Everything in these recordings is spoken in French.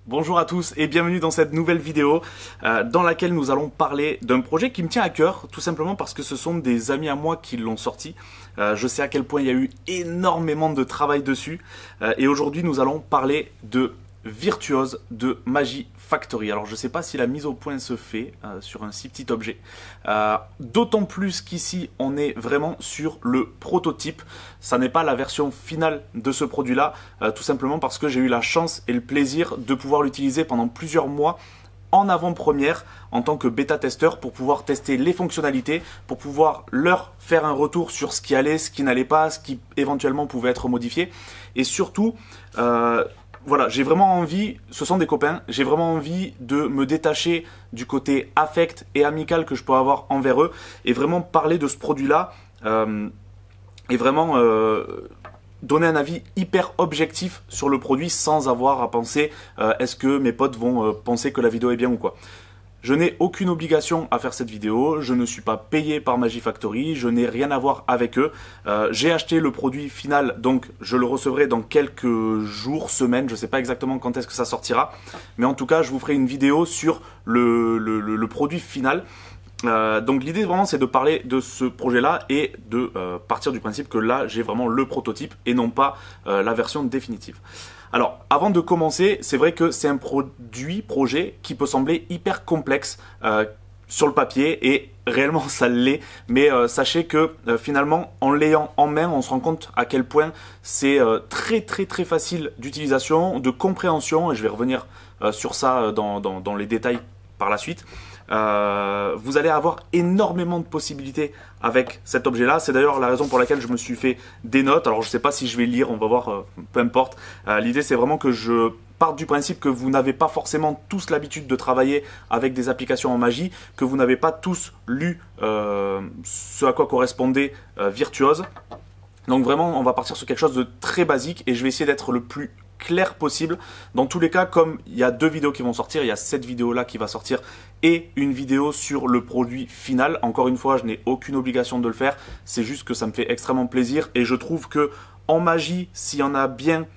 Bonjour à tous et bienvenue dans cette nouvelle vidéo dans laquelle nous allons parler d'un projet qui me tient à cœur, tout simplement parce que ce sont des amis à moi qui l'ont sorti. Je sais à quel point il y a eu énormément de travail dessus et aujourd'hui nous allons parler de Virtuose de Magi Factory. Alors je ne sais pas si la mise au point se fait sur un si petit objet, d'autant plus qu'ici on est vraiment sur le prototype. Ça n'est pas la version finale de ce produit là, tout simplement parce que j'ai eu la chance et le plaisir de pouvoir l'utiliser pendant plusieurs mois en avant-première en tant que bêta-testeur pour pouvoir tester les fonctionnalités, pour pouvoir leur faire un retour sur ce qui allait, ce qui n'allait pas, ce qui éventuellement pouvait être modifié et surtout voilà, j'ai vraiment envie, ce sont des copains, j'ai vraiment envie de me détacher du côté affect et amical que je peux avoir envers eux et vraiment parler de ce produit-là et vraiment donner un avis hyper objectif sur le produit sans avoir à penser est-ce que mes potes vont penser que la vidéo est bien ou quoi. Je n'ai aucune obligation à faire cette vidéo, je ne suis pas payé par Magi Factory, je n'ai rien à voir avec eux. J'ai acheté le produit final, donc je le recevrai dans quelques jours, semaines, je ne sais pas exactement quand est-ce que ça sortira. Mais en tout cas, je vous ferai une vidéo sur le produit final. Donc l'idée vraiment c'est de parler de ce projet là et de partir du principe que là j'ai vraiment le prototype et non pas la version définitive. Alors avant de commencer, c'est vrai que c'est un projet qui peut sembler hyper complexe sur le papier et réellement ça l'est, mais sachez que finalement en l'ayant en main on se rend compte à quel point c'est très facile d'utilisation, de compréhension et je vais revenir sur ça dans les détails par la suite. Vous allez avoir énormément de possibilités avec cet objet là, c'est d'ailleurs la raison pour laquelle je me suis fait des notes. Alors je ne sais pas si je vais lire, on va voir, peu importe. L'idée c'est vraiment que je parte du principe que vous n'avez pas forcément tous l'habitude de travailler avec des applications en magie, que vous n'avez pas tous lu ce à quoi correspondait Virtuose. Donc vraiment on va partir sur quelque chose de très basique et je vais essayer d'être le plus clair possible. Dans tous les cas, comme il y a deux vidéos qui vont sortir, il y a cette vidéo là qui va sortir et une vidéo sur le produit final. Encore une fois, je n'ai aucune obligation de le faire, c'est juste que ça me fait extrêmement plaisir et je trouve que en magie, s'il y en a bien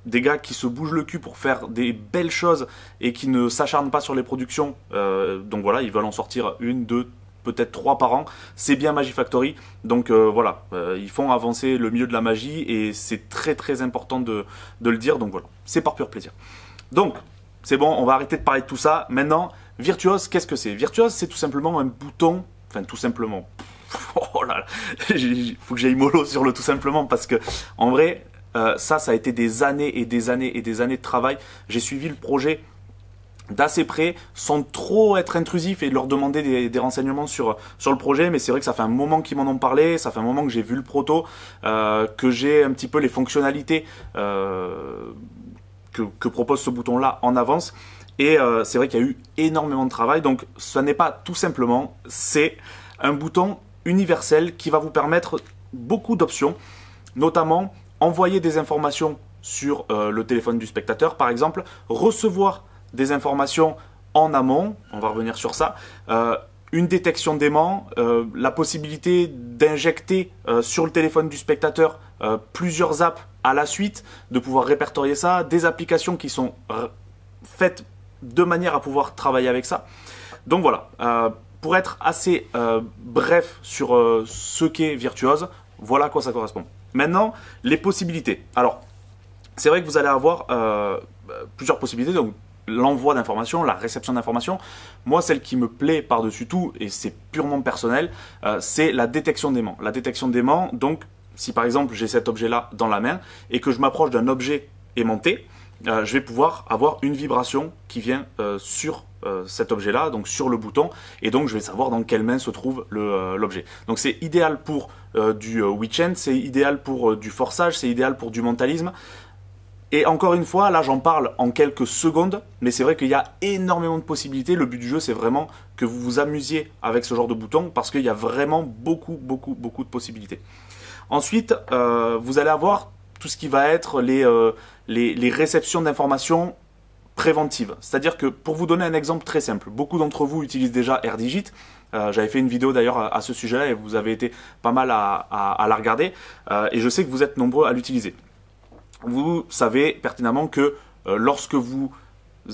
des gars qui se bougent le cul pour faire des belles choses et qui ne s'acharnent pas sur les productions, donc voilà, ils veulent en sortir une, deux, peut-être 3 par an, c'est bien Magi Factory. Donc voilà, ils font avancer le milieu de la magie et c'est très important de le dire. Donc voilà, c'est par pur plaisir. Donc c'est bon, on va arrêter de parler de tout ça. Maintenant, Virtuose, qu'est-ce que c'est? Virtuose, c'est tout simplement un bouton, enfin tout simplement. Oh là là, il faut que j'aille mollo sur le tout simplement parce que en vrai, ça a été des années et des années et des années de travail. J'ai suivi le projet d'assez près, sans trop être intrusif et leur demander des renseignements sur le projet, mais c'est vrai que ça fait un moment qu'ils m'en ont parlé, ça fait un moment que j'ai vu le proto, que j'ai un petit peu les fonctionnalités que propose ce bouton là en avance, et c'est vrai qu'il y a eu énormément de travail, donc ce n'est pas tout simplement, c'est un bouton universel qui va vous permettre beaucoup d'options, notamment envoyer des informations sur le téléphone du spectateur par exemple, recevoir des informations en amont, on va revenir sur ça, une détection d'aimant, la possibilité d'injecter sur le téléphone du spectateur plusieurs apps à la suite, de pouvoir répertorier ça, des applications qui sont faites de manière à pouvoir travailler avec ça. Donc voilà, pour être assez bref sur ce qu'est Virtuose, voilà à quoi ça correspond. Maintenant, les possibilités. Alors, c'est vrai que vous allez avoir plusieurs possibilités, donc l'envoi d'informations, la réception d'informations. Moi, celle qui me plaît par-dessus tout, et c'est purement personnel, c'est la détection d'aimant. La détection d'aimant, donc, si par exemple j'ai cet objet-là dans la main et que je m'approche d'un objet aimanté, je vais pouvoir avoir une vibration qui vient sur cet objet-là, donc sur le bouton, et donc je vais savoir dans quelle main se trouve l'objet. Donc c'est idéal pour du witch end, c'est idéal pour du forçage, c'est idéal pour du mentalisme. Et encore une fois, là j'en parle en quelques secondes, mais c'est vrai qu'il y a énormément de possibilités. Le but du jeu, c'est vraiment que vous vous amusiez avec ce genre de bouton parce qu'il y a vraiment beaucoup de possibilités. Ensuite, vous allez avoir tout ce qui va être les réceptions d'informations préventives. C'est-à-dire que pour vous donner un exemple très simple, beaucoup d'entre vous utilisent déjà AirDigit. J'avais fait une vidéo d'ailleurs à ce sujet-là et vous avez été pas mal à la regarder. Et je sais que vous êtes nombreux à l'utiliser. Vous savez pertinemment que lorsque vous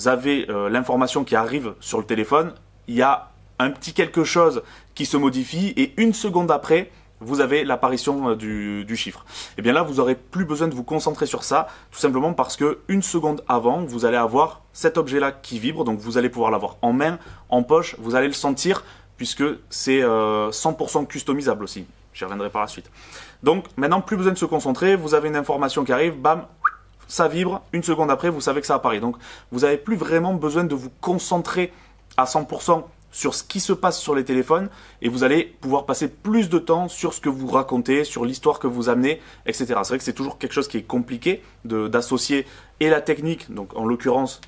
avez l'information qui arrive sur le téléphone, il y a un petit quelque chose qui se modifie et une seconde après, vous avez l'apparition du chiffre. Et bien là, vous n'aurez plus besoin de vous concentrer sur ça, tout simplement parce que une seconde avant, vous allez avoir cet objet-là qui vibre, donc vous allez pouvoir l'avoir en main, en poche, vous allez le sentir, puisque c'est 100% customisable aussi. J'y reviendrai par la suite. Donc maintenant, plus besoin de se concentrer, vous avez une information qui arrive, bam, ça vibre, une seconde après, vous savez que ça apparaît. Donc vous n'avez plus vraiment besoin de vous concentrer à 100% sur ce qui se passe sur les téléphones et vous allez pouvoir passer plus de temps sur ce que vous racontez, sur l'histoire que vous amenez, etc. C'est vrai que c'est toujours quelque chose qui est compliqué d'associer et la technique, donc en l'occurrence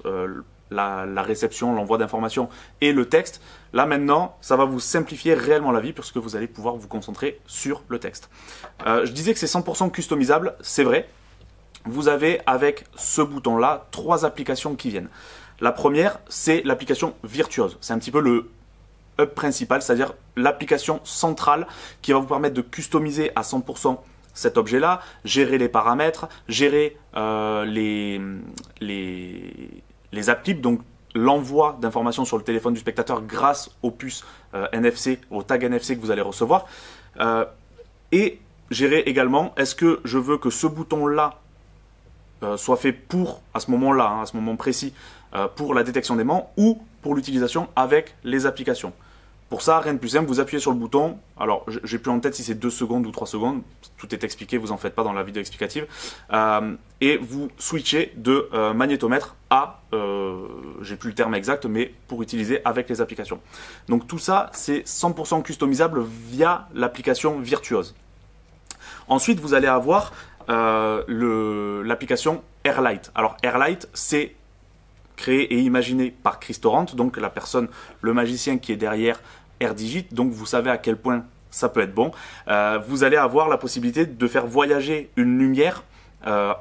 la réception, l'envoi d'informations et le texte. Là maintenant, ça va vous simplifier réellement la vie puisque vous allez pouvoir vous concentrer sur le texte. Je disais que c'est 100% customisable, c'est vrai. Vous avez avec ce bouton-là 3 applications qui viennent. La première, c'est l'application Virtuose. C'est un petit peu le hub principal, c'est-à-dire l'application centrale qui va vous permettre de customiser à 100% cet objet-là, gérer les paramètres, gérer les appliques, donc l'envoi d'informations sur le téléphone du spectateur grâce aux puces NFC, aux tags NFC que vous allez recevoir. Et gérer également, est-ce que je veux que ce bouton-là soit fait pour, à ce moment-là, à ce moment précis, pour la détection d'aimants ou pour l'utilisation avec les applications. Pour ça, rien de plus simple, vous appuyez sur le bouton. Alors, j'ai plus en tête si c'est 2 secondes ou 3 secondes. Tout est expliqué, vous en faites pas dans la vidéo explicative. Et vous switchez de magnétomètre à, j'ai plus le terme exact, mais pour utiliser avec les applications. Donc tout ça, c'est 100% customisable via l'application Virtuose. Ensuite, vous allez avoir l'application Airlight. Alors Airlight, c'est créé et imaginé par Chris Torrent, donc la personne, le magicien qui est derrière AirDigit, donc vous savez à quel point ça peut être bon. Vous allez avoir la possibilité de faire voyager une lumière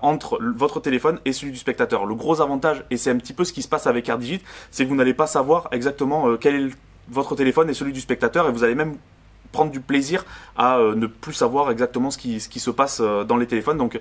entre votre téléphone et celui du spectateur. Le gros avantage, et c'est un petit peu ce qui se passe avec AirDigit, c'est que vous n'allez pas savoir exactement quel est votre téléphone et celui du spectateur, et vous allez même prendre du plaisir à ne plus savoir exactement ce qui se passe dans les téléphones. Donc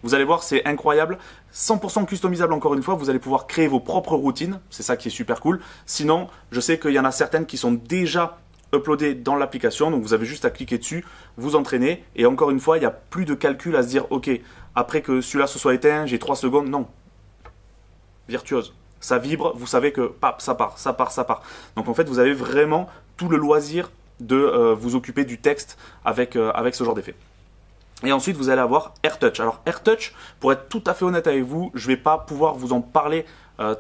vous allez voir, c'est incroyable, 100% customisable encore une fois, vous allez pouvoir créer vos propres routines, c'est ça qui est super cool. Sinon, je sais qu'il y en a certaines qui sont déjà uploadées dans l'application, donc vous avez juste à cliquer dessus, vous entraîner, et encore une fois, il n'y a plus de calcul à se dire, ok, après que celui-là se soit éteint, j'ai 3 secondes, non. Virtuose, ça vibre, vous savez que pap, ça part, ça part, ça part. Donc en fait, vous avez vraiment tout le loisir de vous occuper du texte avec ce genre d'effet. Et ensuite, vous allez avoir AirTouch. Alors AirTouch, pour être tout à fait honnête avec vous, je ne vais pas pouvoir vous en parler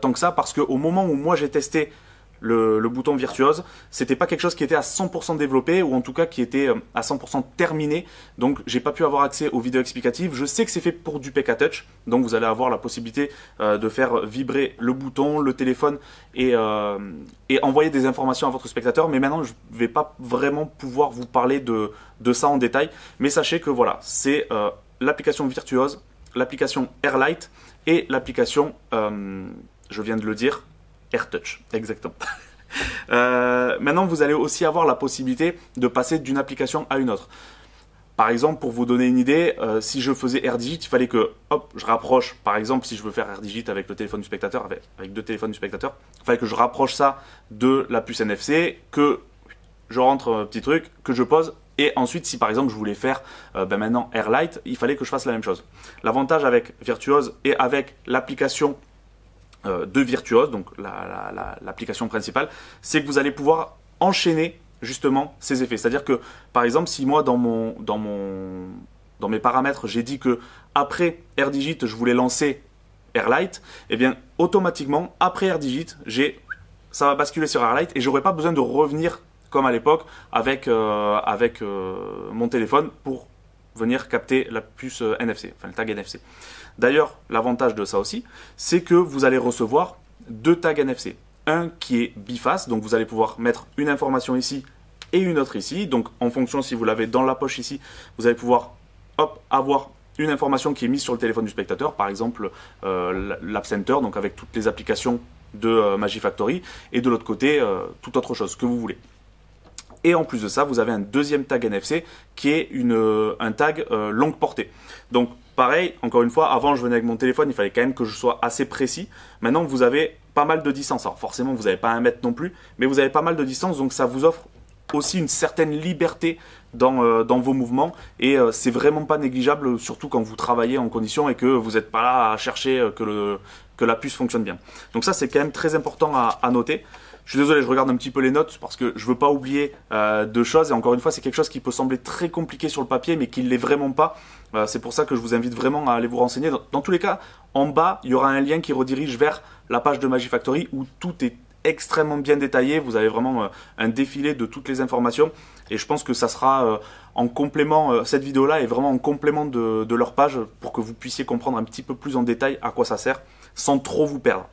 tant que ça parce qu'au moment où moi j'ai testé le bouton Virtuose, c'était pas quelque chose qui était à 100% développé ou en tout cas qui était à 100% terminé. Donc j'ai pas pu avoir accès aux vidéos explicatives. Je sais que c'est fait pour du PK Touch, donc vous allez avoir la possibilité de faire vibrer le bouton, le téléphone et envoyer des informations à votre spectateur. Mais maintenant je vais pas vraiment pouvoir vous parler de ça en détail. Mais sachez que voilà, c'est l'application Virtuose, l'application Airlight et l'application, je viens de le dire, AirTouch, exactement. Maintenant, vous allez aussi avoir la possibilité de passer d'une application à une autre. Par exemple, pour vous donner une idée, si je faisais AirDigit, il fallait que, hop, je rapproche, par exemple, si je veux faire AirDigit avec le téléphone du spectateur, avec 2 téléphones du spectateur, il fallait que je rapproche ça de la puce NFC, que je rentre un petit truc, que je pose, et ensuite, si par exemple je voulais faire maintenant Airlight, il fallait que je fasse la même chose. L'avantage avec Virtuose et avec l'application de Virtuose, donc l'application principale, c'est que vous allez pouvoir enchaîner justement ces effets. C'est-à-dire que, par exemple, si moi dans mes paramètres, j'ai dit que après AirDigit, je voulais lancer Airlight, et bien automatiquement, après AirDigit, ça va basculer sur Airlight et j'aurai pas besoin de revenir comme à l'époque avec mon téléphone pour venir capter la puce NFC, enfin le tag NFC. D'ailleurs, l'avantage de ça aussi, c'est que vous allez recevoir 2 tags NFC. Un qui est biface, donc vous allez pouvoir mettre une information ici et une autre ici. Donc en fonction, si vous l'avez dans la poche ici, vous allez pouvoir avoir une information qui est mise sur le téléphone du spectateur, par exemple l'App Center, donc avec toutes les applications de Magifactory, et de l'autre côté, toute autre chose que vous voulez. Et en plus de ça, vous avez un deuxième tag NFC qui est un tag longue portée. Donc Pareil, encore une fois, avant je venais avec mon téléphone, il fallait quand même que je sois assez précis. Maintenant vous avez pas mal de distance. Alors forcément vous n'avez pas 1 mètre non plus, mais vous avez pas mal de distance, donc ça vous offre aussi une certaine liberté dans vos mouvements, et c'est vraiment pas négligeable, surtout quand vous travaillez en condition et que vous n'êtes pas là à chercher que la puce fonctionne bien. Donc ça c'est quand même très important à noter. Je suis désolé, je regarde un petit peu les notes parce que je veux pas oublier de choses, et encore une fois c'est quelque chose qui peut sembler très compliqué sur le papier mais qui ne l'est vraiment pas. C'est pour ça que je vous invite vraiment à aller vous renseigner. Dans tous les cas, en bas il y aura un lien qui redirige vers la page de Magifactory où tout est extrêmement bien détaillé. Vous avez vraiment un défilé de toutes les informations, et je pense que ça sera en complément, cette vidéo là est vraiment en complément de leur page pour que vous puissiez comprendre un petit peu plus en détail à quoi ça sert sans trop vous perdre.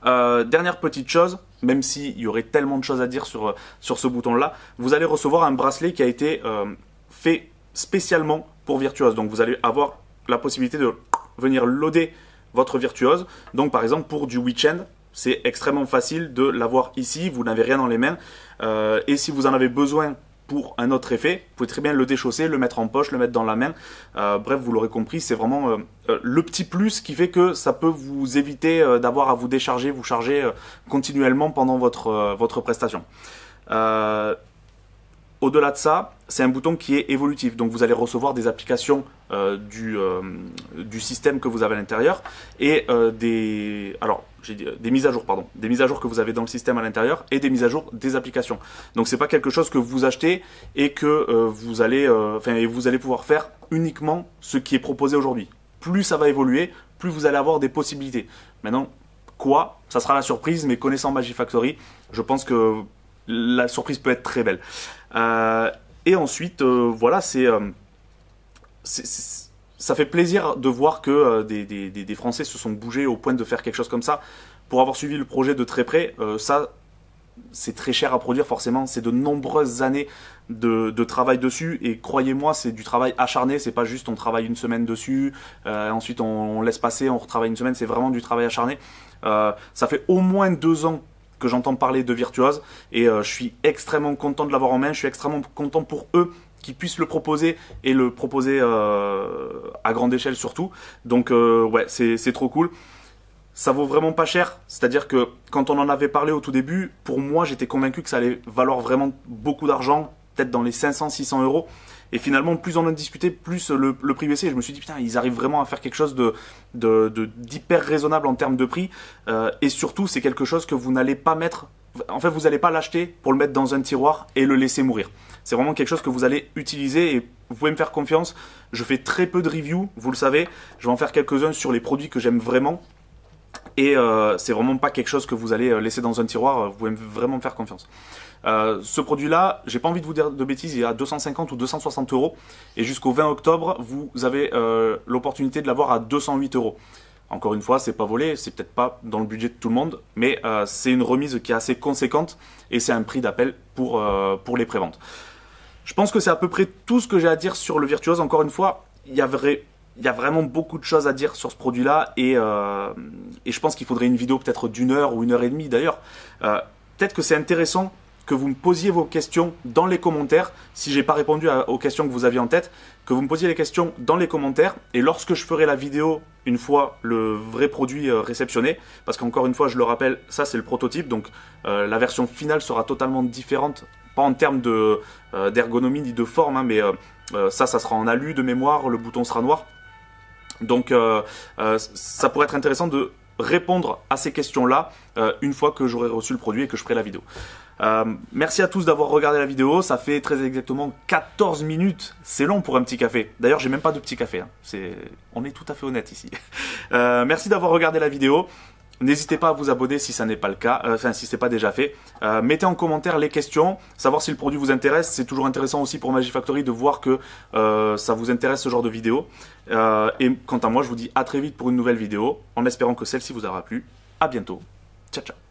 Dernière petite chose, même s'il y aurait tellement de choses à dire sur ce bouton là, vous allez recevoir un bracelet qui a été fait spécialement pour Virtuose. Donc vous allez avoir la possibilité de venir loader votre Virtuose. Donc par exemple pour du week-end, c'est extrêmement facile de l'avoir ici, vous n'avez rien dans les mains. Et si vous en avez besoin pour un autre effet, vous pouvez très bien le déchausser, le mettre en poche, le mettre dans la main. Bref, vous l'aurez compris, c'est vraiment le petit plus qui fait que ça peut vous éviter d'avoir à vous décharger, vous charger continuellement pendant votre prestation. Au-delà de ça, c'est un bouton qui est évolutif, donc vous allez recevoir des applications du système que vous avez à l'intérieur et des mises à jour, pardon, des mises à jour que vous avez dans le système à l'intérieur et des mises à jour des applications. Donc c'est pas quelque chose que vous achetez et que vous allez pouvoir faire uniquement ce qui est proposé aujourd'hui. Plus ça va évoluer, plus vous allez avoir des possibilités. Maintenant, quoi? Ça sera la surprise, mais connaissant Magifactory, je pense que la surprise peut être très belle. Et ensuite, voilà, ça fait plaisir de voir que des Français se sont bougés au point de faire quelque chose comme ça. Pour avoir suivi le projet de très près, ça, c'est très cher à produire forcément. C'est de nombreuses années de travail dessus. Et croyez-moi, c'est du travail acharné. C'est pas juste on travaille une semaine dessus, ensuite on laisse passer, on retravaille une semaine. C'est vraiment du travail acharné. Ça fait au moins 2 ans que j'entends parler de Virtuose, et je suis extrêmement content de l'avoir en main. Je suis extrêmement content pour eux qui puissent le proposer, et le proposer à grande échelle surtout. Donc ouais, c'est trop cool. Ça vaut vraiment pas cher, c'est-à-dire que quand on en avait parlé au tout début, pour moi j'étais convaincu que ça allait valoir vraiment beaucoup d'argent, peut-être dans les 500-600 euros. Et finalement, plus on en discutait, plus le prix baissait. Je me suis dit, putain, ils arrivent vraiment à faire quelque chose d'hyper raisonnable en termes de prix. Et surtout, c'est quelque chose que vous n'allez pas mettre... En fait, vous n'allez pas l'acheter pour le mettre dans un tiroir et le laisser mourir. C'est vraiment quelque chose que vous allez utiliser, et vous pouvez me faire confiance. Je fais très peu de reviews, vous le savez. Je vais en faire quelques-uns sur les produits que j'aime vraiment. Et c'est vraiment pas quelque chose que vous allez laisser dans un tiroir. Vous pouvez vraiment me faire confiance. Ce produit-là, j'ai pas envie de vous dire de bêtises, il est à 250 ou 260 euros. Et jusqu'au 20 octobre, vous avez l'opportunité de l'avoir à 208 euros. Encore une fois, c'est pas volé, c'est peut-être pas dans le budget de tout le monde, mais c'est une remise qui est assez conséquente, et c'est un prix d'appel pour les préventes. Je pense que c'est à peu près tout ce que j'ai à dire sur le Virtuose. Encore une fois, il y a vraiment beaucoup de choses à dire sur ce produit-là, et je pense qu'il faudrait une vidéo peut-être d'1 heure ou 1 heure et demie d'ailleurs. Peut-être que c'est intéressant que vous me posiez vos questions dans les commentaires, si j'ai pas répondu aux questions que vous aviez en tête, que vous me posiez les questions dans les commentaires, et lorsque je ferai la vidéo, une fois le vrai produit réceptionné, parce qu'encore une fois, je le rappelle, ça c'est le prototype, donc la version finale sera totalement différente, pas en termes d'ergonomie ni de forme, hein, mais ça sera en alu de mémoire, le bouton sera noir. Donc ça pourrait être intéressant de répondre à ces questions-là une fois que j'aurai reçu le produit et que je ferai la vidéo. Merci à tous d'avoir regardé la vidéo. Ça fait très exactement 14 minutes. C'est long pour un petit café. D'ailleurs, j'ai même pas de petit café. Hein. On est tout à fait honnête ici. Merci d'avoir regardé la vidéo. N'hésitez pas à vous abonner si ça n'est pas le cas, si c'est pas déjà fait. Mettez en commentaire les questions, savoir si le produit vous intéresse. C'est toujours intéressant aussi pour Magifactory de voir que ça vous intéresse ce genre de vidéo. Et quant à moi, je vous dis à très vite pour une nouvelle vidéo, en espérant que celle-ci vous aura plu. À bientôt. Ciao, ciao.